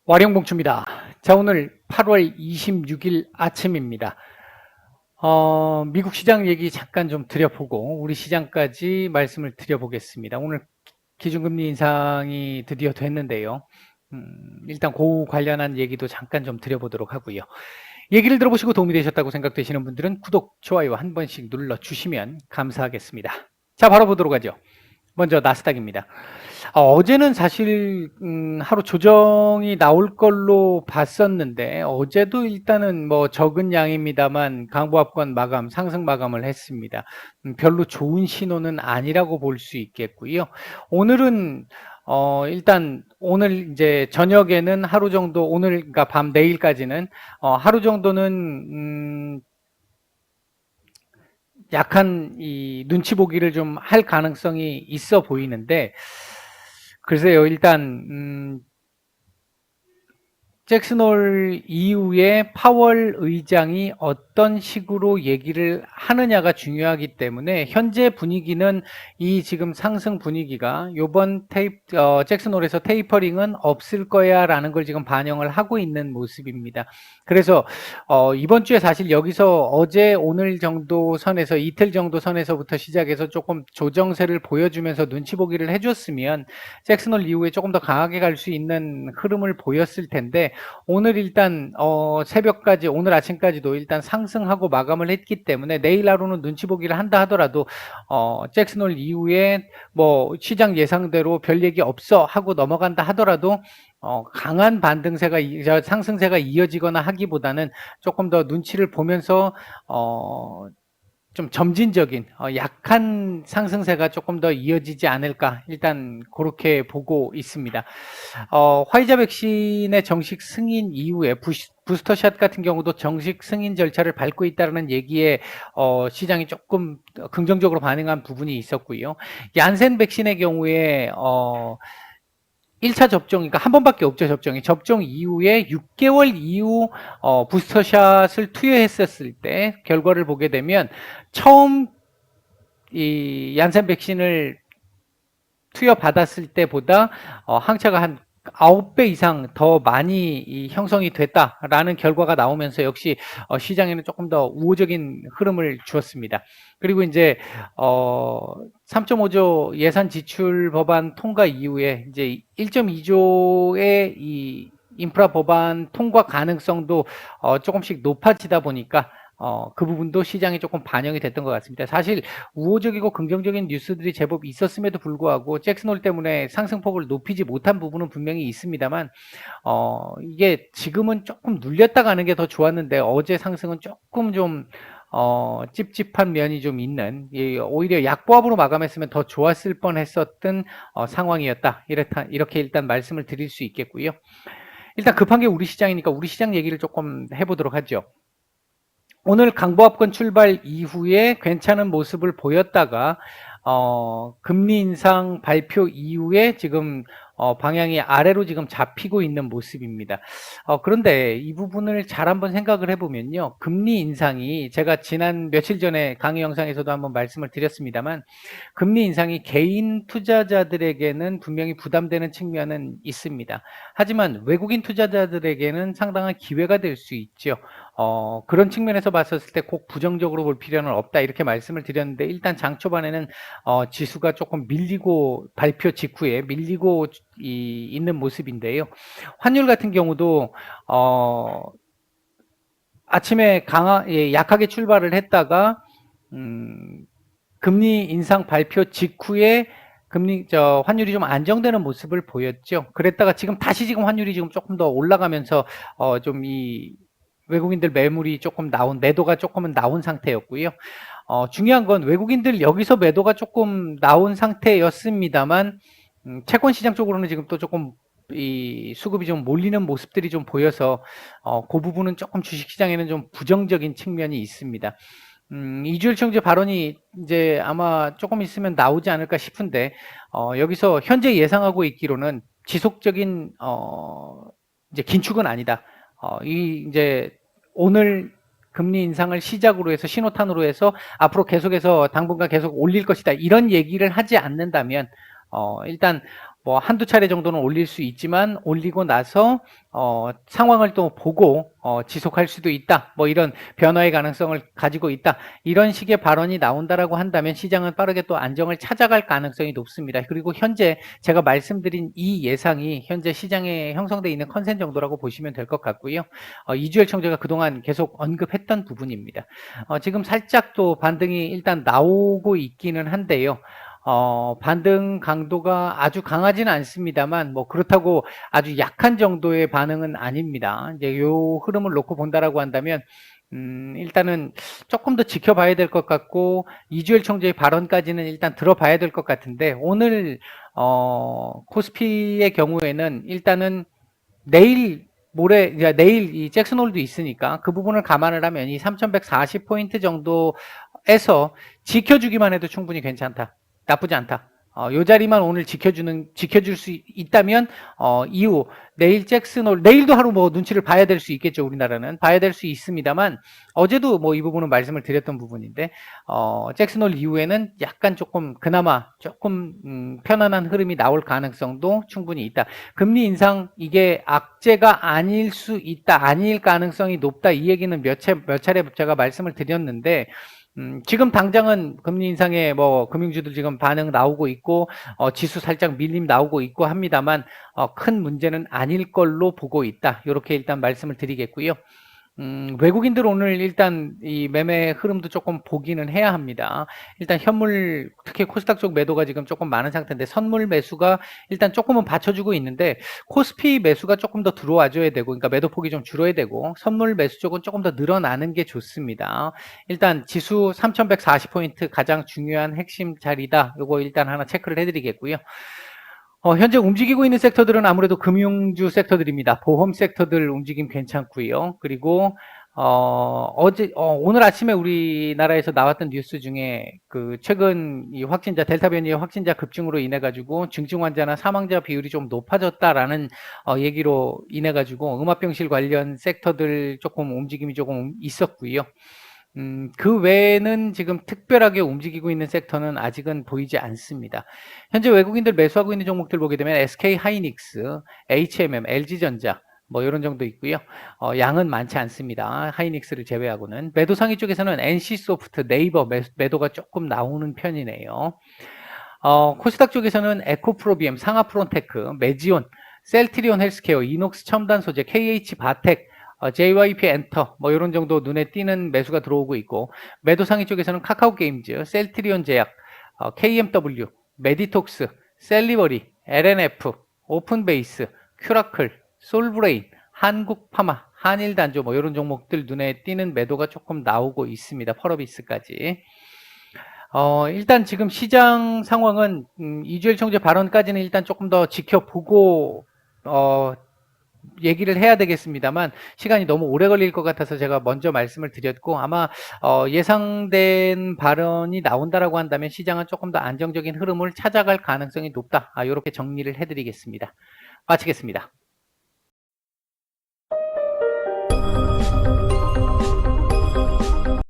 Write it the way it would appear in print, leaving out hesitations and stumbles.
와룡봉추입니다. 자, 오늘 8월 26일 아침입니다. 미국 시장 얘기 잠깐 좀 드려보고 우리 시장까지 말씀을 드려보겠습니다. 오늘 기준금리 인상이 드디어 됐는데요. 일단 그 관련한 얘기도 잠깐 좀 드려보도록 하고요. 얘기를 들어보시고 도움이 되셨다고 생각되시는 분들은 구독, 좋아요 한 번씩 눌러주시면 감사하겠습니다. 자, 바로 보도록 하죠. 먼저 나스닥입니다. 어제는 사실 하루 조정이 나올 걸로 봤었는데 어제도 일단은 뭐 적은 양입니다만 강보합권 마감, 상승 마감을 했습니다. 별로 좋은 신호는 아니라고 볼 수 있겠고요. 오늘은 일단 오늘 이제 저녁에는 하루 정도, 오늘 그러니까 밤 내일까지는 하루 정도는 약한 이 눈치 보기를 좀 할 가능성이 있어 보이는데, 글쎄요, 일단 잭슨홀 이후에 파월 의장이 어떤 식으로 얘기를 하느냐가 중요하기 때문에 현재 분위기는 이 지금 상승 분위기가 요번 잭슨홀에서 테이퍼링은 없을 거야 라는 걸 지금 반영을 하고 있는 모습입니다. 그래서 이번 주에 사실 여기서 어제 오늘 정도 선에서 이틀 정도 선에서부터 시작해서 조금 조정세를 보여주면서 눈치 보기를 해줬으면 잭슨홀 이후에 조금 더 강하게 갈 수 있는 흐름을 보였을 텐데, 오늘 일단 새벽까지, 오늘 아침까지도 일단 상승하고 마감을 했기 때문에 내일 하루는 눈치 보기를 한다 하더라도 잭슨홀 이후에 뭐 시장 예상대로 별 얘기 없어 하고 넘어간다 하더라도 강한 반등세가 상승세가 이어지거나 하기보다는 조금 더 눈치를 보면서 좀 점진적인 약한 상승세가 조금 더 이어지지 않을까, 일단 그렇게 보고 있습니다. 화이자 백신의 정식 승인 이후에 부스터샷 같은 경우도 정식 승인 절차를 밟고 있다는 얘기에 시장이 조금 긍정적으로 반응한 부분이 있었고요. 얀센 백신의 경우에 1차 접종, 그러니까 한 번밖에 없죠, 접종이. 접종 이후에 6개월 이후 부스터샷을 투여했었을 때 결과를 보게 되면 처음 이 얀센 백신을 투여받았을 때보다 항체가 한 9배 이상 더 많이 형성이 됐다라는 결과가 나오면서 역시 시장에는 조금 더 우호적인 흐름을 주었습니다. 그리고 이제 3.5조 예산 지출 법안 통과 이후에 이제 1.2조의 이 인프라 법안 통과 가능성도 조금씩 높아지다 보니까 그 부분도 시장에 조금 반영이 됐던 것 같습니다. 사실 우호적이고 긍정적인 뉴스들이 제법 있었음에도 불구하고 잭슨홀 때문에 상승폭을 높이지 못한 부분은 분명히 있습니다만 이게 지금은 조금 눌렸다 가는 게 더 좋았는데 어제 상승은 조금 좀 찝찝한 면이 좀 있는, 오히려 약보합으로 마감했으면 더 좋았을 뻔했었던 상황이었다. 이렇게 일단 말씀을 드릴 수 있겠고요. 일단 급한 게 우리 시장이니까 우리 시장 얘기를 조금 해보도록 하죠. 오늘 강보합권 출발 이후에 괜찮은 모습을 보였다가 금리 인상 발표 이후에 지금 방향이 아래로 지금 잡히고 있는 모습입니다. 그런데 이 부분을 잘 한번 생각을 해보면요. 금리 인상이, 제가 지난 며칠 전에 강의 영상에서도 한번 말씀을 드렸습니다만, 금리 인상이 개인 투자자들에게는 분명히 부담되는 측면은 있습니다. 하지만 외국인 투자자들에게는 상당한 기회가 될 수 있죠. 그런 측면에서 봤었을 때 꼭 부정적으로 볼 필요는 없다, 이렇게 말씀을 드렸는데, 일단 장 초반에는 지수가 조금 밀리고, 발표 직후에 밀리고 있는 모습인데요. 환율 같은 경우도 아침에 약하게 출발을 했다가 금리 인상 발표 직후에 환율이 좀 안정되는 모습을 보였죠. 그랬다가 지금 다시 지금 환율이 지금 조금 더 올라가면서 좀 이 외국인들 매물이 조금 매도가 조금은 나온 상태였고요. 중요한 건 외국인들 여기서 매도가 조금 나온 상태였습니다만, 채권 시장 쪽으로는 지금 또 조금 이 수급이 좀 몰리는 모습들이 좀 보여서 그 부분은 조금 주식시장에는 좀 부정적인 측면이 있습니다. 이주일 총재 발언이 이제 아마 조금 있으면 나오지 않을까 싶은데, 여기서 현재 예상하고 있기로는 지속적인 이제 긴축은 아니다. 이제 오늘 금리 인상을 시작으로 해서 신호탄으로 해서 앞으로 계속해서 당분간 계속 올릴 것이다, 이런 얘기를 하지 않는다면 일단 뭐 한두 차례 정도는 올릴 수 있지만 올리고 나서 상황을 또 보고 지속할 수도 있다. 뭐 이런 변화의 가능성을 가지고 있다. 이런 식의 발언이 나온다라고 한다면 시장은 빠르게 또 안정을 찾아갈 가능성이 높습니다. 그리고 현재 제가 말씀드린 이 예상이 현재 시장에 형성되어 있는 컨센 정도라고 보시면 될 것 같고요. 이주열 총재가 그동안 계속 언급했던 부분입니다. 지금 살짝 또 반등이 일단 나오고 있기는 한데요. 반등 강도가 아주 강하지는 않습니다만, 뭐, 그렇다고 아주 약한 정도의 반응은 아닙니다. 이제 요 흐름을 놓고 본다라고 한다면, 일단은 조금 더 지켜봐야 될 것 같고, 이주열 총재의 발언까지는 일단 들어봐야 될 것 같은데, 오늘, 코스피의 경우에는 일단은 내일 내일 이 잭슨홀도 있으니까 그 부분을 감안을 하면 이 3140포인트 정도에서 지켜주기만 해도 충분히 괜찮다. 나쁘지 않다. 요 자리만 오늘 지켜줄 수 있다면, 이후, 내일 잭슨홀, 내일도 하루 뭐 눈치를 봐야 될 수 있겠죠, 우리나라는. 봐야 될 수 있습니다만, 어제도 뭐 이 부분은 말씀을 드렸던 부분인데, 잭슨홀 이후에는 약간 조금, 그나마 조금, 편안한 흐름이 나올 가능성도 충분히 있다. 금리 인상, 이게 악재가 아닐 수 있다, 아닐 가능성이 높다, 이 얘기는 몇 차례 제가 말씀을 드렸는데, 지금 당장은 금리 인상에 뭐 금융주들 지금 반응 나오고 있고 지수 살짝 밀림 나오고 있고 합니다만 큰 문제는 아닐 걸로 보고 있다. 이렇게 일단 말씀을 드리겠고요. 외국인들 오늘 일단 이 매매 흐름도 조금 보기는 해야 합니다. 일단 현물, 특히 코스닥 쪽 매도가 지금 조금 많은 상태인데 선물 매수가 일단 조금은 받쳐주고 있는데 코스피 매수가 조금 더 들어와줘야 되고, 그러니까 매도폭이 좀 줄어야 되고 선물 매수 쪽은 조금 더 늘어나는 게 좋습니다. 일단 지수 3140포인트 가장 중요한 핵심 자리다. 요거 일단 하나 체크를 해드리겠고요. 현재 움직이고 있는 섹터들은 아무래도 금융주 섹터들입니다. 보험 섹터들 움직임 괜찮고요. 그리고 오늘 아침에 우리나라에서 나왔던 뉴스 중에 그 최근 이 확진자 델타 변이의 확진자 급증으로 인해 가지고 중증 환자나 사망자 비율이 좀 높아졌다라는 얘기로 인해 가지고 음압병실 관련 섹터들 조금 움직임이 조금 있었고요. 그 외에는 지금 특별하게 움직이고 있는 섹터는 아직은 보이지 않습니다. 현재 외국인들 매수하고 있는 종목들 보게 되면 SK 하이닉스, HMM, LG전자 뭐 이런 정도 있고요. 양은 많지 않습니다. 하이닉스를 제외하고는. 매도 상위 쪽에서는 NC소프트, 네이버 매도가 조금 나오는 편이네요. 코스닥 쪽에서는 에코프로비엠, 상하프론테크, 메지온, 셀트리온 헬스케어, 이녹스 첨단 소재, KH 바텍, JYP 엔터 뭐 이런 정도 눈에 띄는 매수가 들어오고 있고, 매도 상위 쪽에서는 카카오 게임즈, 셀트리온 제약, KMW, 메디톡스, 셀리버리, LNF, 오픈베이스, 큐라클, 솔브레인, 한국파마, 한일단조 뭐 이런 종목들 눈에 띄는 매도가 조금 나오고 있습니다. 펄어비스까지. 일단 지금 시장 상황은 이주열 총재 발언까지는 일단 조금 더 지켜보고 얘기를 해야 되겠습니다만 시간이 너무 오래 걸릴 것 같아서 제가 먼저 말씀을 드렸고, 아마 예상된 발언이 나온다라고 한다면 시장은 조금 더 안정적인 흐름을 찾아갈 가능성이 높다. 이렇게 정리를 해드리겠습니다. 마치겠습니다.